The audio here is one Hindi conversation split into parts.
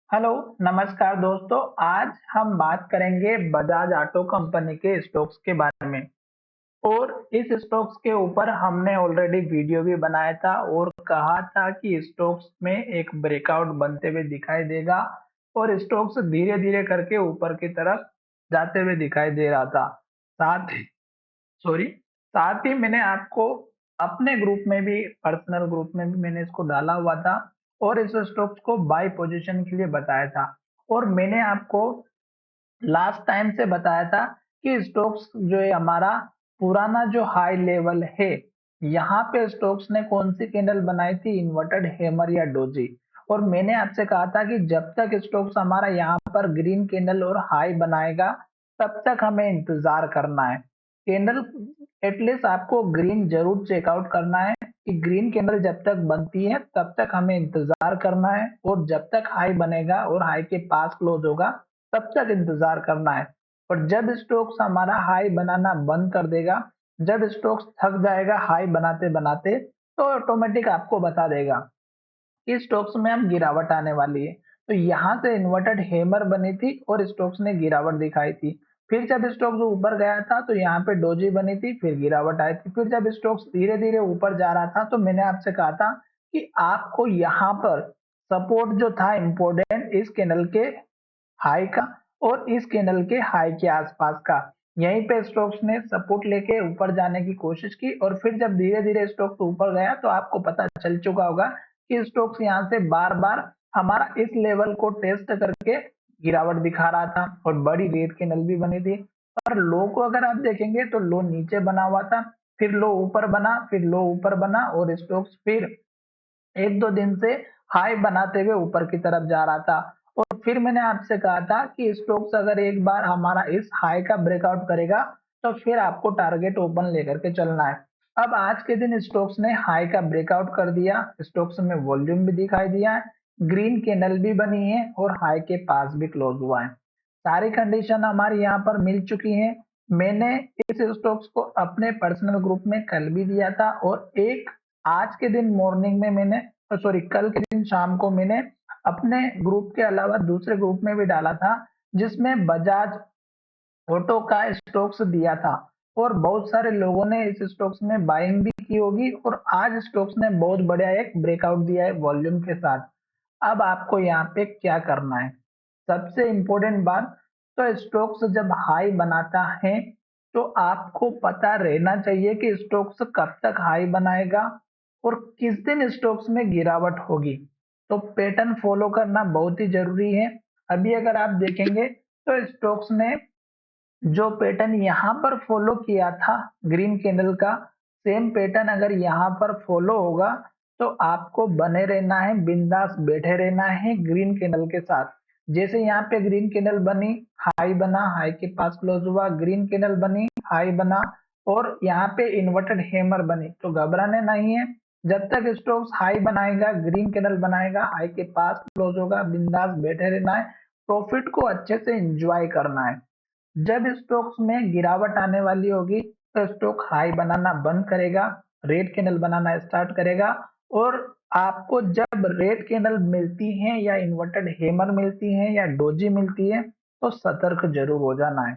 हेलो, नमस्कार दोस्तों। आज हम बात करेंगे बजाज ऑटो कंपनी के स्टॉक्स के बारे में और इस स्टॉक्स के ऊपर हमने ऑलरेडी वीडियो भी बनाया था और कहा था कि स्टॉक्स में एक ब्रेकआउट बनते हुए दिखाई देगा और स्टॉक्स धीरे-धीरे करके ऊपर की तरफ जाते हुए दिखाई दे रहा था। साथ ही सॉरी साथ ही मैंने आपको अपने ग्रुप में भी पर्सनल ग्रुप में भी मैंने इसको डाला हुआ था और इस स्टॉक्स को बाय पोजीशन के लिए बताया था और मैंने आपको लास्ट टाइम से बताया था कि स्टोक्स जो है हमारा पुराना जो हाई लेवल है, यहाँ पे स्टोक्स ने कौन सी कैंडल बनाई थी, इन्वर्टेड हैमर या डोजी। और मैंने आपसे कहा था कि जब तक स्टोक्स हमारा यहाँ पर ग्रीन कैंडल और हाई बनाएगा तब तक हमें इंतजार करना है। कैंडल एटलीस्ट आपको ग्रीन जरूर चेकआउट करना है कि ग्रीन कैंडल जब तक बनती है तब तक हमें इंतजार करना है और जब तक हाई बनेगा और हाई के पास क्लोज होगा तब तक इंतजार करना है। और जब स्टोक्स हमारा हाई बनाना बंद कर देगा, जब स्टोक्स थक जाएगा हाई बनाते बनाते, तो ऑटोमेटिक आपको बता देगा कि स्टोक्स में अब गिरावट आने वाली है। तो यहाँ से इन्वर्टेड हैमर बनी थी और स्टोक्स ने गिरावट दिखाई थी। फिर जब स्टोक्स ऊपर गया था तो यहाँ पे डोजी बनी थी, फिर गिरावट आई थी। फिर जब स्टोक्स धीरे धीरे ऊपर जा रहा था तो मैंने आपसे कहा था कि आपको यहाँ पर सपोर्ट जो था इम्पोर्टेंट इस कैंडल के हाई का और इस कैंडल के हाई के आसपास का, यहीं पे स्टोक्स ने सपोर्ट लेके ऊपर जाने की कोशिश की और फिर जब धीरे धीरे स्टोक्स ऊपर गया तो आपको पता चल चुका होगा कि स्टोक्स यहाँ से बार बार हमारा इस लेवल को टेस्ट करके गिरावट दिखा रहा था और बड़ी रेड कैंडल भी बनी थी। और लो को अगर आप देखेंगे तो लो नीचे बना हुआ था, फिर लो ऊपर बना, फिर लो ऊपर बना और स्टोक्स फिर 1-2 दिन से हाई बनाते हुए ऊपर की तरफ जा रहा था। और फिर मैंने आपसे कहा था कि स्टोक्स अगर एक बार हमारा इस हाई का ब्रेकआउट करेगा तो फिर आपको टारगेट ओपन लेकर के चलना है। अब आज के दिन स्टोक्स ने हाई का ब्रेकआउट कर दिया, स्टोक्स में वॉल्यूम भी दिखाई दिया है, ग्रीन कैंडल भी बनी है और हाई के पास भी क्लोज हुआ है। सारी कंडीशन हमारी यहाँ पर मिल चुकी है। मैंने इस स्टॉक्स को अपने पर्सनल ग्रुप में कल भी दिया था और एक आज के दिन मॉर्निंग में मैंने सॉरी कल के दिन शाम को मैंने अपने ग्रुप के अलावा दूसरे ग्रुप में भी डाला था जिसमें बजाज ऑटो का स्टॉक्स दिया था और बहुत सारे लोगों ने इस स्टॉक्स में बाइंग भी की होगी और आज स्टॉक्स ने बहुत बढ़िया एक ब्रेकआउट दिया है वॉल्यूम के साथ। अब आपको यहाँ पे क्या करना है, सबसे इम्पोर्टेंट बात, तो स्टॉक्स जब हाई बनाता है तो आपको पता रहना चाहिए कि स्टॉक्स कब तक हाई बनाएगा और किस दिन स्टॉक्स में गिरावट होगी। तो पैटर्न फॉलो करना बहुत ही जरूरी है। अभी अगर आप देखेंगे तो स्टॉक्स ने जो पैटर्न यहाँ पर फॉलो किया था ग्रीन कैंडल का, सेम पैटर्न अगर यहाँ पर फॉलो होगा तो आपको बने रहना है, बिंदास बैठे रहना है ग्रीन कैंडल के साथ। जैसे यहाँ पे ग्रीन कैंडल बनी, हाई बना, हाई के पास क्लोज हुआ, ग्रीन कैंडल बनी, हाई बना और यहाँ पे इन्वर्टेड हैमर बनी, तो घबराने नहीं है। जब तक स्टॉक्स हाई बनाएगा, ग्रीन कैंडल बनाएगा, हाई के पास क्लोज होगा, बिंदास बैठे रहना है, प्रॉफिट को अच्छे से एंजॉय करना है। जब स्टॉक्स में गिरावट आने वाली होगी तो स्टॉक हाई बनाना बंद करेगा, रेड कैंडल बनाना स्टार्ट करेगा और आपको जब रेड कैंडल मिलती है या इन्वर्टेड हैमर मिलती है या डोजी मिलती है तो सतर्क जरूर हो जाना है।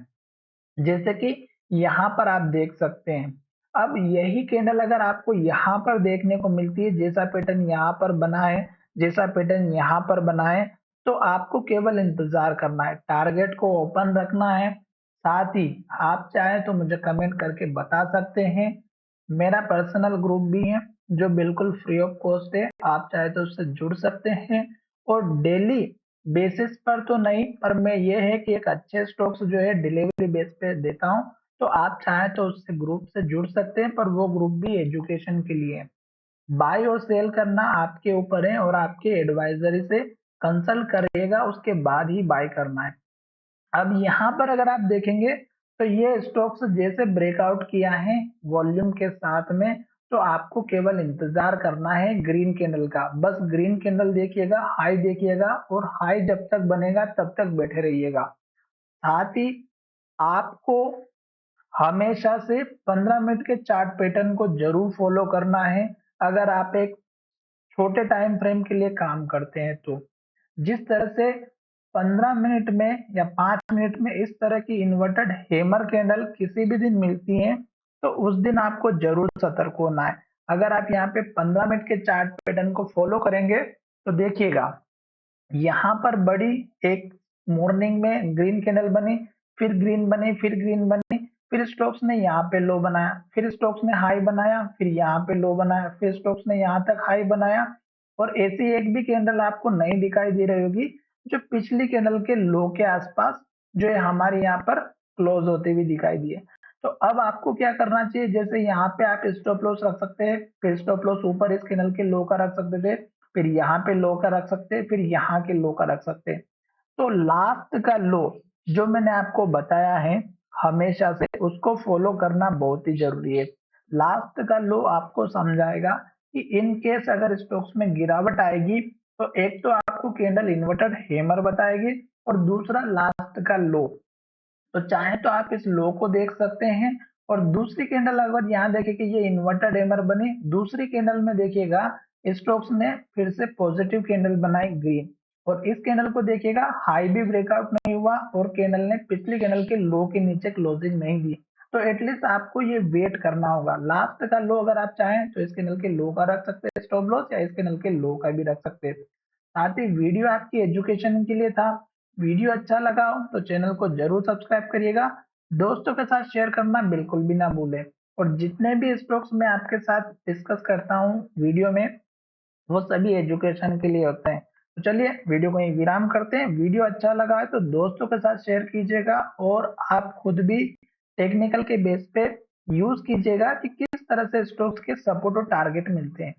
जैसे कि यहाँ पर आप देख सकते हैं, अब यही कैंडल अगर आपको यहाँ पर देखने को मिलती है, जैसा पैटर्न यहाँ पर बना है, जैसा पैटर्न यहाँ पर बना है, तो आपको केवल इंतजार करना है, टारगेट को ओपन रखना है। साथ ही आप चाहे तो मुझे कमेंट करके बता सकते हैं। मेरा पर्सनल ग्रुप भी है जो बिल्कुल फ्री ऑफ कॉस्ट है, आप चाहे तो उससे जुड़ सकते हैं और डेली बेसिस पर तो नहीं, पर मैं ये है कि एक अच्छे स्टॉक्स जो है डिलीवरी बेस पे देता हूँ, तो आप चाहें तो उससे ग्रुप से जुड़ सकते हैं, पर वो ग्रुप भी एजुकेशन के लिए है। बाय और सेल करना आपके ऊपर है और आपके एडवाइजरी से कंसल्ट करिएगा उसके बाद ही बाय करना है। अब यहाँ पर अगर आप देखेंगे तो ये स्टॉक्स जैसे ब्रेकआउट किया है वॉल्यूम के साथ में, तो आपको केवल इंतजार करना है ग्रीन कैंडल का, बस ग्रीन कैंडल देखिएगा, हाई देखिएगा और हाई जब तक बनेगा तब तक बैठे रहिएगा। साथ ही आपको हमेशा से 15 मिनट के चार्ट पैटर्न को जरूर फॉलो करना है अगर आप एक छोटे टाइम फ्रेम के लिए काम करते हैं तो। जिस तरह से 15 मिनट में या 5 मिनट में इस तरह की इन्वर्टेड हैमर कैंडल किसी भी दिन मिलती हैं, तो उस दिन आपको ज़रूर सतर्क होना है। अगर आप यहाँ पे 15 मिनट के चार्ट पैटर्न को फ़ॉलो करेंगे, तो देखिएगा यहाँ पर बड़ी एक मॉर्निंग में ग्रीन कैंडल बनी, फिर ग्रीन बनी, फिर ग्रीन बनी, फिर स्टॉक्स ने यहाँ पे लो बनाया, फिर स्टॉक्स ने हाई बनाया, फिर यहाँ पे लो बनाया, फिर स्टॉक्स ने यहाँ तक हाई बनाया और ऐसी एक भी कैंडल आपको नहीं दिखाई दे रही होगी जो पिछली कैंडल के लो के आसपास जो है हमारे यहाँ पर क्लोज होते हुए दिखाई दिए। तो अब आपको क्या करना चाहिए, जैसे यहाँ पे आप स्टॉप लॉस रख सकते हैं, फिर स्टॉप लॉस ऊपर इस कैंडल के लो का रख सकते थे, फिर यहाँ पे लो का रख सकते हैं, फिर यहाँ के लो का रख सकते हैं। तो लास्ट का लो जो मैंने आपको बताया है हमेशा से उसको फॉलो करना बहुत ही जरूरी है। लास्ट का लो आपको समझाएगा कि इन केस अगर स्टॉक्स में गिरावट आएगी तो एक तो आपको कैंडल इन्वर्टेड हैमर बताएगी और दूसरा लास्ट का लो। तो चाहे तो आप इस लो को देख सकते हैं और दूसरी कैंडल अगर यहाँ देखें कि ये इन्वर्टेड हैमर बनी, दूसरी कैंडल में देखिएगा स्टॉक्स ने फिर से पॉजिटिव कैंडल बनाई ग्रीन और इस कैंडल को देखिएगा हाई भी ब्रेकआउट नहीं हुआ और कैंडल ने पिछली कैंडल के लो के नीचे क्लोजिंग नहीं दी। तो एटलीस्ट आपको ये वेट करना होगा। लास्ट का लो अगर आप चाहें तो इस कैंडल के लो का रख सकते हैं स्टॉप लॉस या इस कैंडल के लो का भी रख सकते हैं। साथ ही वीडियो आपकी एजुकेशन के लिए था। वीडियो अच्छा लगा हो तो चैनल को जरूर सब्सक्राइब करिएगा। दोस्तों के साथ शेयर करना बिल्कुल भी ना भूलें। और जितने भी स्टॉक्स मैं आपके साथ डिस्कस करता हूँ वीडियो में वो सभी एजुकेशन के लिए होते हैं। तो चलिए वीडियो को यहीं विराम करते हैं। वीडियो अच्छा लगा है तो दोस्तों के साथ शेयर कीजिएगा और आप खुद भी टेक्निकल के बेस पे यूज कीजिएगा कि किस तरह से स्टॉक्स के सपोर्ट और टारगेट मिलते हैं।